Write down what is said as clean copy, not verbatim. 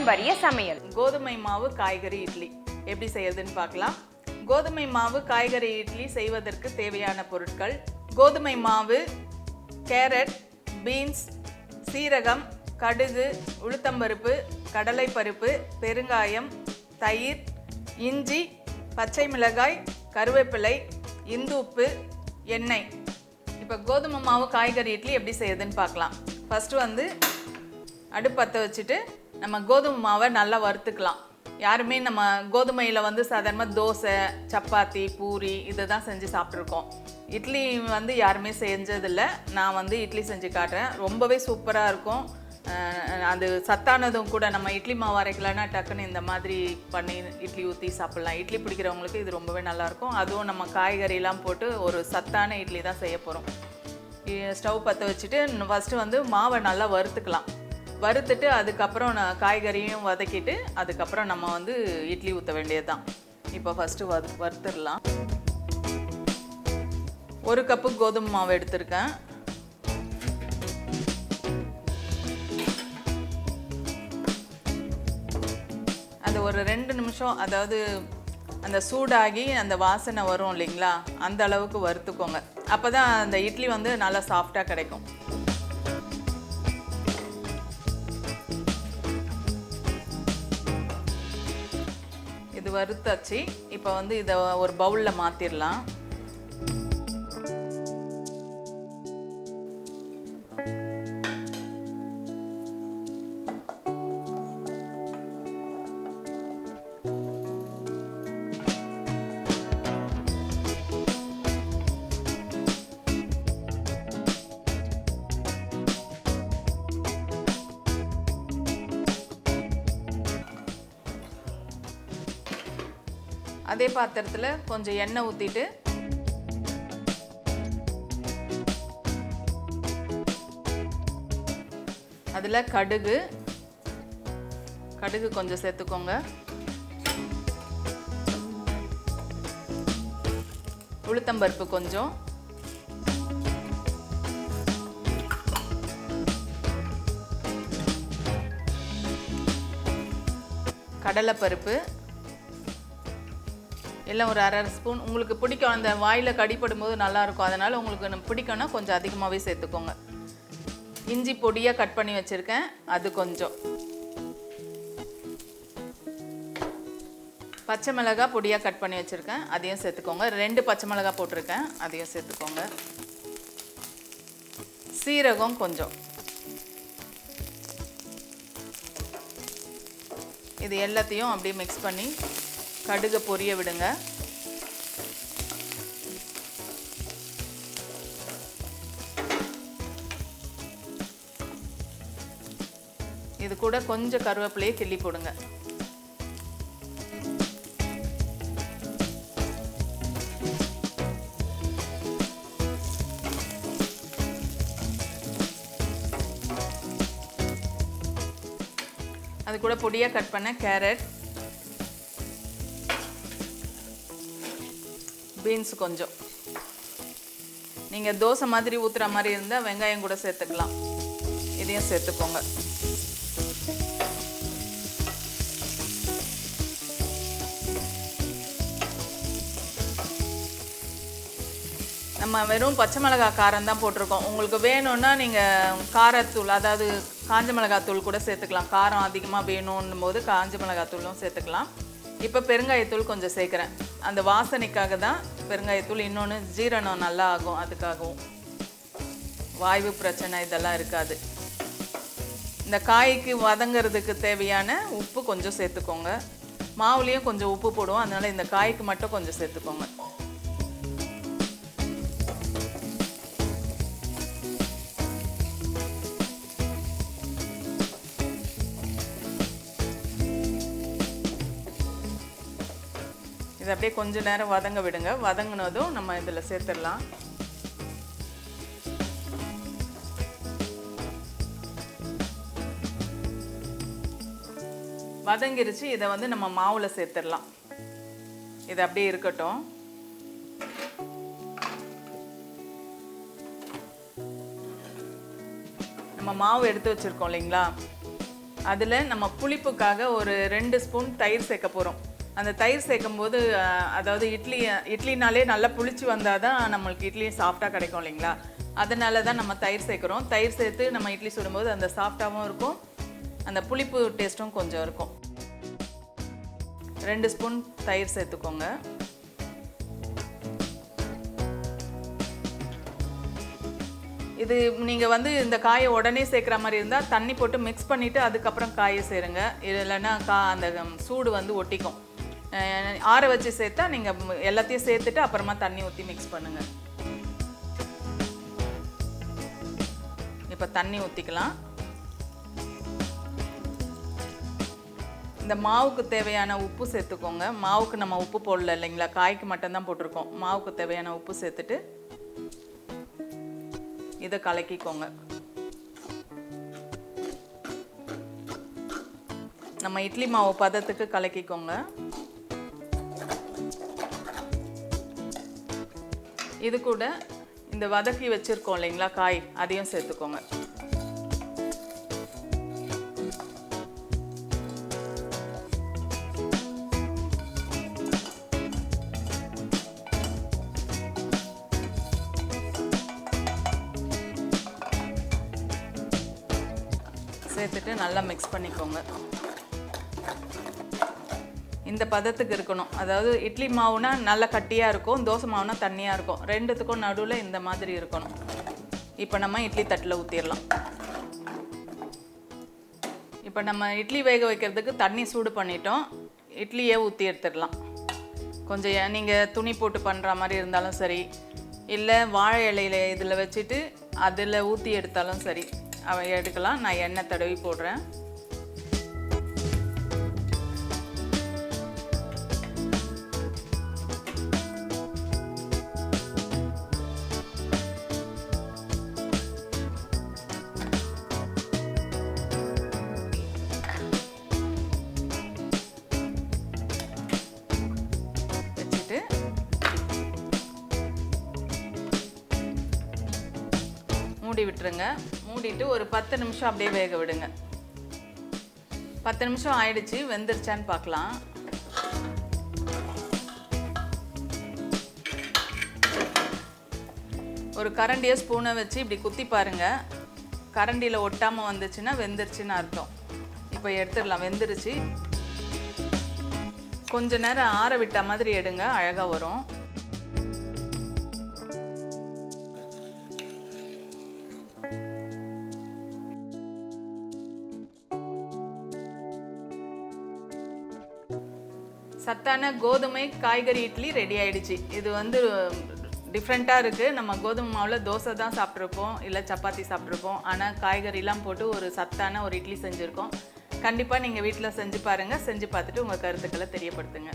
பாரம்பரிய சமையல். கோதுமை மாவு காய்கறி இட்லி எப்படி செய்யறதுன்னு பார்க்கலாம். கோதுமை மாவு காய்கறி இட்லி செய்வதற்கு தேவையான பொருட்கள்: கோதுமை மாவு, கேரட், பீன்ஸ், சீரகம், கடுகு, உளுத்தம்பருப்பு, கடலைப்பருப்பு, பெருங்காயம், தயிர், இஞ்சி, பச்சை மிளகாய், கருவேப்பிலை, இந்துப்பு, எண்ணெய். இப்போ கோதுமை மாவு காய்கறி இட்லி எப்படி செய்யுதுன்னு பார்க்கலாம். ஃபஸ்ட்டு வந்து அடுப்பு பற்ற வச்சுட்டு நம்ம கோதுமை மாவை நல்லா வறுத்துக்கலாம். யாருமே நம்ம கோதுமையில் வந்து சாதாரணமாக தோசை, சப்பாத்தி, பூரி இதை தான் செஞ்சு சாப்பிட்ருக்கோம். இட்லி வந்து யாருமே செஞ்சதில்லை. நான் வந்து இட்லி செஞ்சு காட்டுறேன். ரொம்பவே சூப்பராக இருக்கும். அது சத்தானதும் கூட. நம்ம இட்லி மாவு அரைக்கலன்னா டக்குன்னு இந்த மாதிரி பண்ணி இட்லி ஊற்றி சாப்பிட்லாம். இட்லி பிடிக்கிறவங்களுக்கு இது ரொம்பவே நல்லாயிருக்கும். அதுவும் நம்ம காய்கறிலாம் போட்டு ஒரு சத்தான இட்லி தான் செய்ய போகிறோம். ஸ்டவ் பற்ற வச்சுட்டு ஃபஸ்ட்டு வந்து மாவை நல்லா வறுத்துக்கலாம். வறுத்துட்டு அதுக்கப்புறம் காய்கறியும் வதக்கிட்டு அதுக்கப்புறம் நம்ம வந்து இட்லி ஊற்ற வேண்டியது தான். இப்போ ஃபஸ்ட்டு வறுத்துடலாம். 1 கப்பு கோதுமை மாவு எடுத்திருக்கேன். அது ஒரு 2 நிமிஷம், அதாவது அந்த சூடாகி அந்த வாசனை வரும் இல்லைங்களா, அந்த அளவுக்கு வறுத்துக்கோங்க. அப்போ தான் அந்த இட்லி வந்து நல்லா சாஃப்டாக கிடைக்கும். இது வறுத்தாச்சு. இப்போ வந்து இதை ஒரு பவுலில் மாற்றிடலாம். அதே பாத்திரத்தில் கொஞ்சம் எண்ணெய் ஊற்றிட்டு அதில் கடுகு கொஞ்சம் சேர்த்துக்கோங்க. உளுத்தம்பருப்பு கொஞ்சம், கடலைப்பருப்பு எல்லாம் ஒரு 1/2 ஸ்பூன். உங்களுக்கு பிடிக்கும், அந்த வாயில் கடிப்படும் போது நல்லாயிருக்கும். அதனால் உங்களுக்கு பிடிக்கும்னா கொஞ்சம் அதிகமாகவே சேர்த்துக்கோங்க. இஞ்சி பொடியாக கட் பண்ணி வச்சுருக்கேன், அது கொஞ்சம். பச்சை மிளகாய் பொடியாக கட் பண்ணி வச்சுருக்கேன், அதையும் சேர்த்துக்கோங்க. 2 பச்சை மிளகாய் போட்டிருக்கேன், அதையும் சேர்த்துக்கோங்க. சீரகம் கொஞ்சம். இது எல்லாத்தையும் அப்படியே மிக்ஸ் பண்ணி கடுகு பொரிய விடுங்க. இது கூட கொஞ்சம் கருவேப்பிலையை கிள்ளி போடுங்க. அது கூட பொடியாக கட் பண்ண கேரட், பீன்ஸ் கொஞ்சம். நீங்கள் தோசை மாதிரி ஊற்றுற மாதிரி இருந்தால் வெங்காயம் கூட சேர்த்துக்கலாம். இதையும் சேர்த்துக்கோங்க. நம்ம வெறும் பச்சை மிளகாய் காரம் தான் போட்டிருக்கோம். உங்களுக்கு வேணும்னா நீங்கள் காரத்தூள், அதாவது காஞ்ச மிளகாத்தூள் கூட சேர்த்துக்கலாம். காரம் அதிகமாக வேணும்னும் போது காஞ்ச மிளகாத்தூளும் சேர்த்துக்கலாம். இப்போ பெருங்காயத்தூள் கொஞ்சம் சேர்க்குறேன். அந்த வாசனைக்காக தான் பெருங்காயத்தூள். இன்னொன்று ஜீரணம் நல்லா ஆகும், அதுக்காகவும். வாய்வு பிரச்சனை இதெல்லாம் இருக்காது. இந்த காய்க்கு வதங்கிறதுக்கு தேவையான உப்பு கொஞ்சம் சேர்த்துக்கோங்க. மாவுலேயும் கொஞ்சம் உப்பு போடுவோம், அதனால் இந்த காய்க்கு மட்டும் கொஞ்சம் சேர்த்துக்கோங்க. இது அப்படியே கொஞ்ச நேரம் வதங்க விடுங்க. வதங்கினதும் நம்ம இதில் சேர்த்துடலாம். வதங்கிருச்சு. இதை வந்து நம்ம மாவில் சேர்த்துடலாம். இது அப்படியே இருக்கட்டும். நம்ம மாவு எடுத்து வச்சுருக்கோம் இல்லைங்களா, அதில் நம்ம புளிப்புக்காக ஒரு 2 ஸ்பூன் தயிர் சேர்க்க போகிறோம். அந்த தயிர் சேர்க்கும் போது அதாவது இட்லினாலே நல்லா புளிச்சு வந்தால் தான் நம்மளுக்கு இட்லி சாஃப்டாக கிடைக்கும் இல்லைங்களா? அதனால தான் நம்ம தயிர் சேர்க்குறோம். தயிர் சேர்த்து நம்ம இட்லி சுடும்போது அந்த சாஃப்டாகவும் இருக்கும், அந்த புளிப்பு டேஸ்ட்டும் கொஞ்சம் இருக்கும். 2 ஸ்பூன் தயிர் சேர்த்துக்கோங்க. இது நீங்கள் வந்து இந்த காயை உடனே சேர்க்குற மாதிரி இருந்தால் தண்ணி போட்டு மிக்ஸ் பண்ணிவிட்டு அதுக்கப்புறம் காயை சேருங்க. இல்லைன்னா அந்த சூடு வந்து ஒட்டிக்கும். ஆற வச்சு சேர்த்தா நீங்கள் எல்லாத்தையும் சேர்த்துட்டு அப்புறமா தண்ணி ஊற்றி மிக்ஸ் பண்ணுங்கள். இப்போ தண்ணி ஊற்றிக்கலாம். இந்த மாவுக்கு தேவையான உப்பு சேர்த்துக்கோங்க. மாவுக்கு நம்ம உப்பு போடல இல்லைங்களா, காய்க்கு மட்டும்தான் போட்டிருக்கோம். மாவுக்கு தேவையான உப்பு சேர்த்துட்டு இதை கலக்கிக்கோங்க. நம்ம இட்லி மாவு பதத்துக்கு கலக்கிக்கோங்க. இது கூட இந்த வதக்கி வச்சிருக்கோம் இல்லைங்களா காய், அதையும் சேர்த்துக்கோங்க. சேர்த்துட்டு நல்லா மிக்ஸ் பண்ணிக்கோங்க. இந்த பதத்துக்கு இருக்கணும். அதாவது இட்லி மாவுனா நல்லா கட்டியாக இருக்கும், தோசை மாவுனா தண்ணியாக இருக்கும். ரெண்டுத்துக்கும் நடுவில் இந்த மாதிரி இருக்கணும். இப்போ நம்ம இட்லி தட்டில் ஊற்றிடலாம். இப்போ நம்ம இட்லி வேக வைக்கிறதுக்கு தண்ணி சூடு பண்ணிட்டோம். இட்லியே ஊற்றி எடுத்துடலாம். கொஞ்சம் நீங்கள் துணி போட்டு பண்ணுற மாதிரி இருந்தாலும் சரி, இல்லை வாழை இலையில் இதில் வச்சுட்டு அதில் ஊற்றி எடுத்தாலும் சரி எடுக்கலாம். நான் எண்ணெய் தடவி போடுறேன். வச்சுட்டு மூடி விட்டுருங்க. மூடிட்டு ஒரு 10 நிமிஷம் அப்படியே வேக விடுங்க. 10 நிமிஷம் ஆயிடுச்சு, வெந்துருச்சான்னு பார்க்கலாம். ஒரு கரண்டியை ஸ்பூனை வச்சு இப்படி குத்தி பாருங்க. கரண்டியில் ஒட்டாமல் வந்துச்சுன்னா வெந்துருச்சுன்னு அர்த்தம். இப்போ எடுத்துடலாம். வெந்துருச்சு. கொஞ்ச நேரம் ஆற விட்ட மாதிரி எடுங்க, அழகாக வரும். சத்தான கோதுமை காய்கறி இட்லி ரெடி ஆயிடுச்சு. இது வந்து டிஃப்ரெண்ட்டாக இருக்குது. நம்ம கோதுமை மாவில் தோசை தான் சாப்பிட்ருப்போம், இல்லை சப்பாத்தி சாப்பிட்ருப்போம். ஆனால் காய்கறிலாம் போட்டு ஒரு சத்தான ஒரு இட்லி செஞ்சுருக்கோம். கண்டிப்பாக நீங்கள் வீட்டில் செஞ்சு பாருங்கள். செஞ்சு பார்த்துட்டு உங்கள் கருத்துக்களை தெரியப்படுத்துங்க.